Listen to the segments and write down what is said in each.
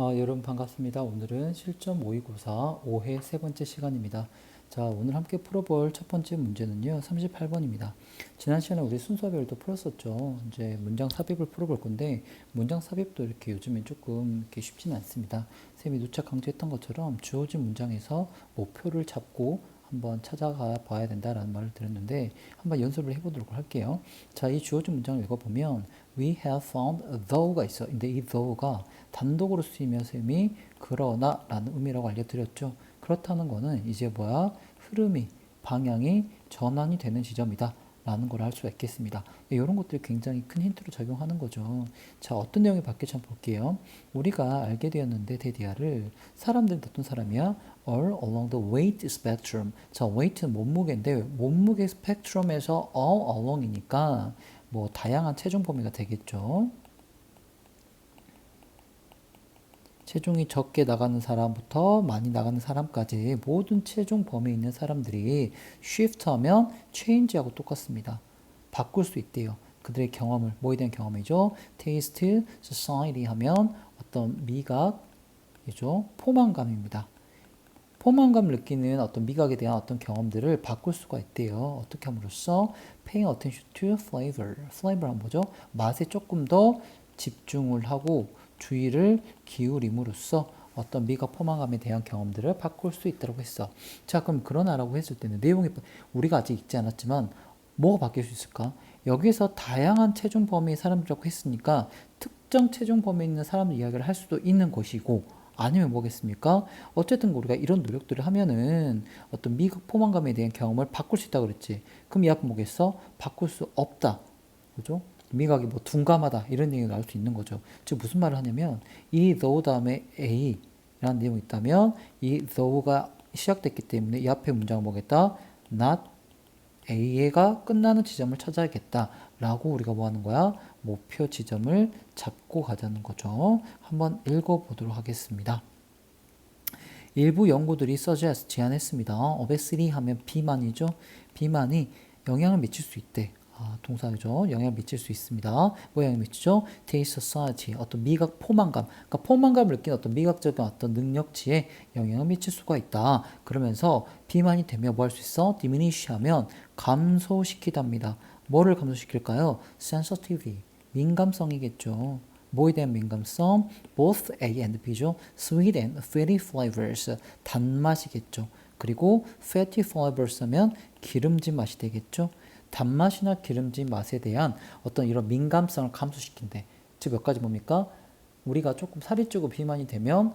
여러분 반갑습니다. 오늘은 실전 모의고사 5회 세 번째 시간입니다. 자, 오늘 함께 풀어볼 첫 번째 문제는요, 38번입니다. 지난 시간에 우리 순서별도 풀었었죠. 이제 문장 삽입을 풀어볼 건데, 문장 삽입도 이렇게 요즘엔 조금 이렇게 쉽지는 않습니다. 쌤이 누차 강조했던 것처럼 주어진 문장에서 목표를 잡고 한번 찾아가 봐야 된다라는 말을 드렸는데, 한번 연습을 해보도록 할게요. 자, 이 주어진 문장을 읽어보면, We have found though가 있어. 근데 이 though가 단독으로 쓰이면 쌤이 그러나 라는 의미라고 알려드렸죠. 그렇다는 거는 이제 뭐야? 흐름이, 방향이 전환이 되는 지점이다 라는 걸 알 수가 있겠습니다. 이런 것들이 굉장히 큰 힌트로 작용하는 거죠. 자, 어떤 내용이 바뀔지 한번 볼게요. 우리가 알게 되었는데 데디아를 사람들은 어떤 사람이야? All along the weight spectrum. 자, weight는 몸무게인데 몸무게 스펙트럼에서 all along이니까 뭐 다양한 체중 범위가 되겠죠. 체중이 적게 나가는 사람부터 많이 나가는 사람까지 모든 체중 범위에 있는 사람들이 shift하면 change하고 똑같습니다. 바꿀 수 있대요. 그들의 경험을, 뭐에 대한 경험이죠? taste, society 하면 어떤 미각이죠. 포만감입니다. 포만감을 느끼는 어떤 미각에 대한 어떤 경험들을 바꿀 수가 있대요. 어떻게 함으로써 paying attention to flavor. flavor란 뭐죠? 맛에 조금 더 집중을 하고 주의를 기울임으로써 어떤 미각 포만감에 대한 경험들을 바꿀 수 있다고 했어. 자, 그럼 그러나라고 했을 때는 내용이 우리가 아직 읽지 않았지만 뭐가 바뀔 수 있을까? 여기서 다양한 체중 범위의 사람들이라고 했으니까 특정 체중 범위에 있는 사람들 이야기를 할 수도 있는 것이고 아니면 뭐겠습니까? 어쨌든 우리가 이런 노력들을 하면은 어떤 미각 포만감에 대한 경험을 바꿀 수 있다 그랬지. 그럼 이 앞은 뭐겠어? 바꿀 수 없다. 그죠? 미각이 뭐 둔감하다 이런 얘기가 나올 수 있는 거죠. 즉 무슨 말을 하냐면 이 though 다음에 a라는 내용이 있다면 이 though가 시작됐기 때문에 이 앞에 문장은 뭐겠다? not a가 끝나는 지점을 찾아야겠다라고 우리가 뭐 하는 거야? 목표 지점을 잡고 가자는 거죠. 한번 읽어보도록 하겠습니다. 일부 연구들이 suggest 제안했습니다. obesity 하면 비만이죠. 비만이 영향을 미칠 수 있대. 동사죠. 영향을 미칠 수 있습니다. 뭐 영향을 미치죠? taste society, 어떤 미각 포만감, 그러니까 포만감을 느끼는 어떤 미각적인 어떤 능력치에 영향을 미칠 수가 있다. 그러면서 비만이 되면 뭐 할 수 있어? diminish 하면 감소시키답니다. 뭐를 감소시킬까요? sensitivity, 민감성이겠죠. 뭐에 대한 민감성? both A and B죠. sweet and fatty flavors, 단맛이겠죠. 그리고 fatty flavors 하면 기름진 맛이 되겠죠. 단맛이나 기름진 맛에 대한 어떤 이런 민감성을 감소시킨대. 즉 몇 가지 뭡니까? 우리가 조금 살이 찌고 비만이 되면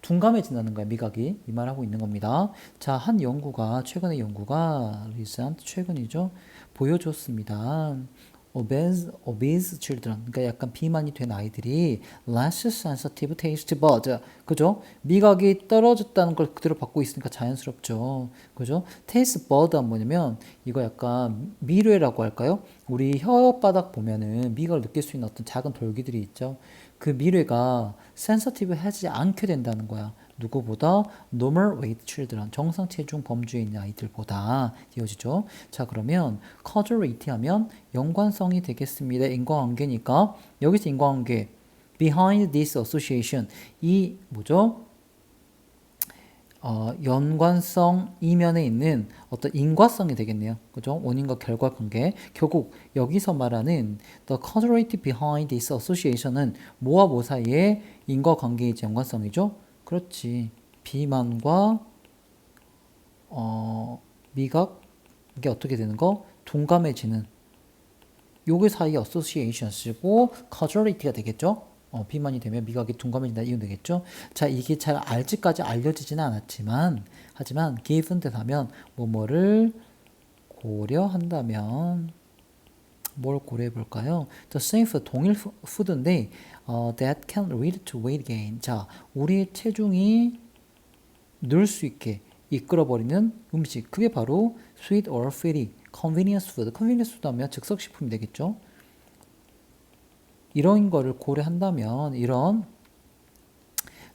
둔감해진다는 거야, 미각이. 이 말하고 있는 겁니다. 자, 한 연구가, 최근의 연구가, recent, 최근이죠. 보여줬습니다. obese children, 그러니까 약간 비만이 된 아이들이 less sensitive taste bud, 그죠? 미각이 떨어졌다는 걸 그대로 받고 있으니까 자연스럽죠. 그죠? taste bud가 뭐냐면 이거 약간 미뢰라고 할까요? 우리 혓바닥 보면은 미각을 느낄 수 있는 어떤 작은 돌기들이 있죠. 그 미뢰가 sensitive 하지 않게 된다는 거야. 누구보다 normal weight children, 정상 체중 범주에 있는 아이들보다 이어지죠. 자, 그러면 causality 하면 연관성이 되겠습니다. 인과관계니까 여기서 인과관계 behind this association, 이 뭐죠? 연관성 이면에 있는 어떤 인과성이 되겠네요. 그죠? 원인과 결과 관계. 결국 여기서 말하는 the causality behind this association은 뭐와 뭐 사이의 인과관계이지 연관성이죠? 그렇지. 비만과 미각 이게 어떻게 되는 거? 동감해지는 요게 사이의 association 쓰고 causality가 되겠죠? 비만이 되면 미각이 둔감해진다 이건 되겠죠? 자, 이게 잘 알지까지 알려지지는 않았지만 하지만 given that 하면 뭐뭐를 고려한다면 뭘 고려해 볼까요? The same food, 동일 푸드인데 that can lead to weight gain. 자, 우리의 체중이 늘 수 있게 이끌어버리는 음식. 그게 바로 sweet or fatty, convenience food. convenience food 하면 즉석식품이 되겠죠? 이런 거를 고려한다면 이런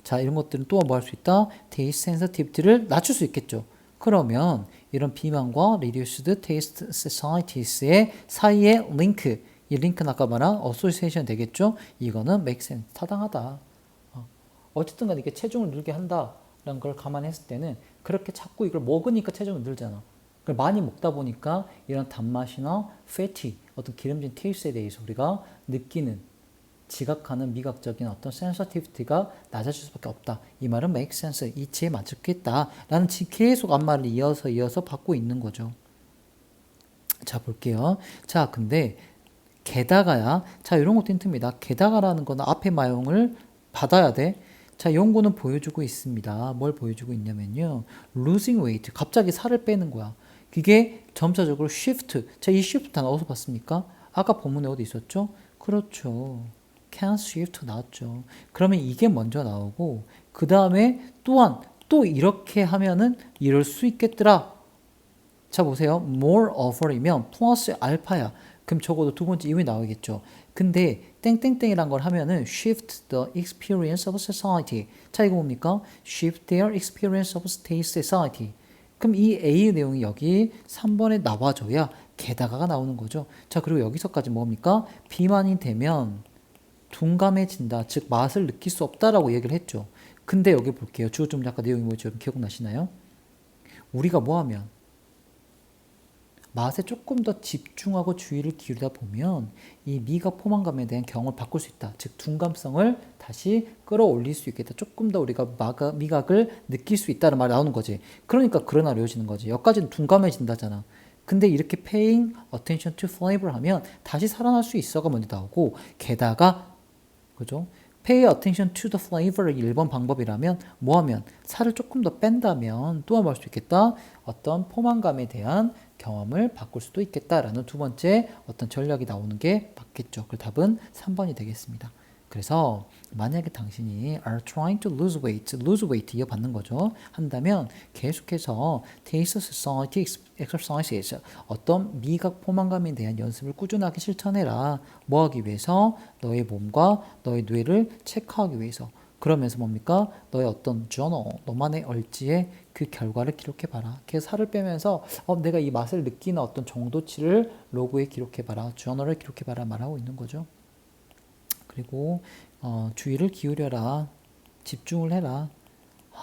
것들은 또 뭐 할 수 있다? taste sensitivity를 낮출 수 있겠죠. 그러면 이런 비만과 reduced taste sensitivity의 사이의 링크, 이 링크는 아까 말한 association 되겠죠. 이거는 make sense, 타당하다. 어쨌든 간에 이게 체중을 늘게 한다라는 걸 감안했을 때는 그렇게 자꾸 이걸 먹으니까 체중이 늘잖아. 그걸 많이 먹다 보니까 이런 단맛이나 fatty, 어떤 기름진 테이스트에 대해서 우리가 느끼는, 지각하는 미각적인 어떤 sensitivity가 낮아질 수밖에 없다. 이 말은 make sense, 이치에 맞겠다. 라는 계속 앞말을 이어서 받고 있는 거죠. 자, 볼게요. 자, 근데 게다가야, 자, 이런 것도 힌트입니다. 게다가라는 거는 앞에 마용을 받아야 돼. 자, 연구는 보여주고 있습니다. 뭘 보여주고 있냐면요. losing weight. 갑자기 살을 빼는 거야. 이게 점차적으로 shift. 자, 이 shift 단어 어디서 봤습니까? 아까 본문에 어디 있었죠? 그렇죠. can shift 나왔죠. 그러면 이게 먼저 나오고, 그 다음에 또한, 또 이렇게 하면은 이럴 수 있겠더라. 자, 보세요. moreover이면 플러스 알파야. 그럼 적어도 두 번째 이유이 나오겠죠. 근데 땡땡땡이란 걸 하면은 shift the experience of society. 자, 이거 뭡니까? shift their experience of state society. 그럼 이 A의 내용이 여기 3번에 나와줘야 게다가가 나오는 거죠. 자, 그리고 여기서까지 뭡니까? 비만이 되면 둔감해진다. 즉 맛을 느낄 수 없다라고 얘기를 했죠. 근데 여기 볼게요. 주어 좀 약간 내용이 뭐죠? 기억나시나요? 우리가 뭐 하면 맛에 조금 더 집중하고 주의를 기울이다 보면 이 미각 포만감에 대한 경험을 바꿀 수 있다. 즉 둔감성을 다시 끌어올릴 수 있겠다. 조금 더 우리가 미각을 느낄 수 있다는 말이 나오는 거지. 그러니까 그러나 이어지는 거지. 여기까지는 둔감해진다잖아. 근데 이렇게 paying attention to flavor 하면 다시 살아날 수 있어가 먼저 나오고, 게다가 그죠? Pay attention to the flavor의 1번 방법이라면 뭐 하면 살을 조금 더 뺀다면 또 한 번 할 수 있겠다. 어떤 포만감에 대한 경험을 바꿀 수도 있겠다라는 두 번째 어떤 전략이 나오는 게 맞겠죠. 그 답은 3번이 되겠습니다. 그래서 만약에 당신이 are trying to lose weight 이어받는 거죠. 한다면 계속해서 taste society exercises, 어떤 미각 포만감에 대한 연습을 꾸준하게 실천해라. 뭐 하기 위해서? 너의 몸과 너의 뇌를 체크하기 위해서. 그러면서 뭡니까? 너의 어떤 journal, 너만의 얼지에 그 결과를 기록해봐라. 그래서 살을 빼면서 내가 이 맛을 느끼는 어떤 정도치를 로그에 기록해봐라. journal에 기록해봐라 말하고 있는 거죠. 그리고 주의를 기울여라. 집중을 해라.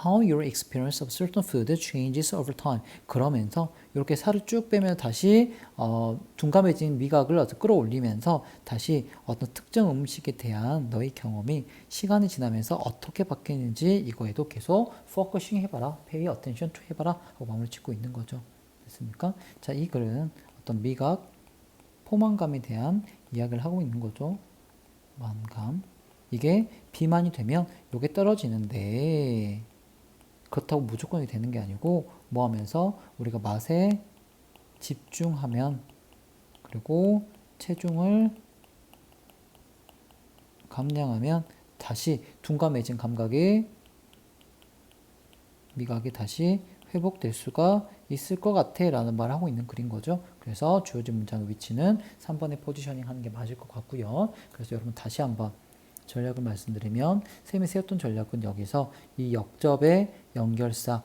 How your experience of certain food changes over time. 그러면서 이렇게 살을 쭉 빼면 다시 둔감해진 미각을 끌어올리면서 다시 어떤 특정 음식에 대한 너의 경험이 시간이 지나면서 어떻게 바뀌는지 이거에도 계속 포커싱 해봐라. Pay attention to 해봐라. 하고 마무리 짓고 있는 거죠. 됐습니까? 자, 이 글은 어떤 미각, 포만감에 대한 이야기를 하고 있는 거죠. 만감. 이게 비만이 되면 이게 떨어지는데 그렇다고 무조건 되는 게 아니고 뭐 하면서 우리가 맛에 집중하면, 그리고 체중을 감량하면 다시 둔감해진 미각이 다시 회복될 수가 있을 것 같아 라는 말을 하고 있는 글인 거죠. 그래서 주어진 문장의 위치는 3번에 포지셔닝 하는 게 맞을 것 같고요. 그래서 여러분 다시 한번 전략을 말씀드리면, 쌤이 세웠던 전략은 여기서 이 역접의 연결사,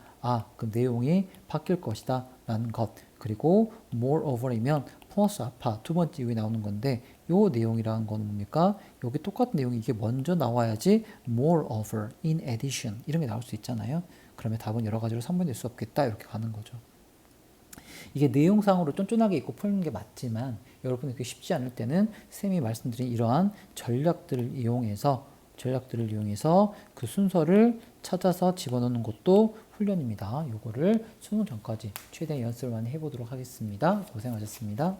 그 내용이 바뀔 것이다 라는 것, 그리고 moreover이면 플러스 알파, 두 번째 이유에 나오는 건데, 요 내용이라는 건 뭡니까? 여기 똑같은 내용이 이게 먼저 나와야지 moreover, in addition 이런 게 나올 수 있잖아요. 그러면 답은 여러 가지로 3번이 될 수 없겠다 이렇게 가는 거죠. 이게 내용상으로 쫀쫀하게 있고 푸는 게 맞지만 여러분이 그게 쉽지 않을 때는 쌤이 말씀드린 이러한 전략들을 이용해서 그 순서를 찾아서 집어넣는 것도 훈련입니다. 요거를 수능 전까지 최대한 연습을 많이 해보도록 하겠습니다. 고생하셨습니다.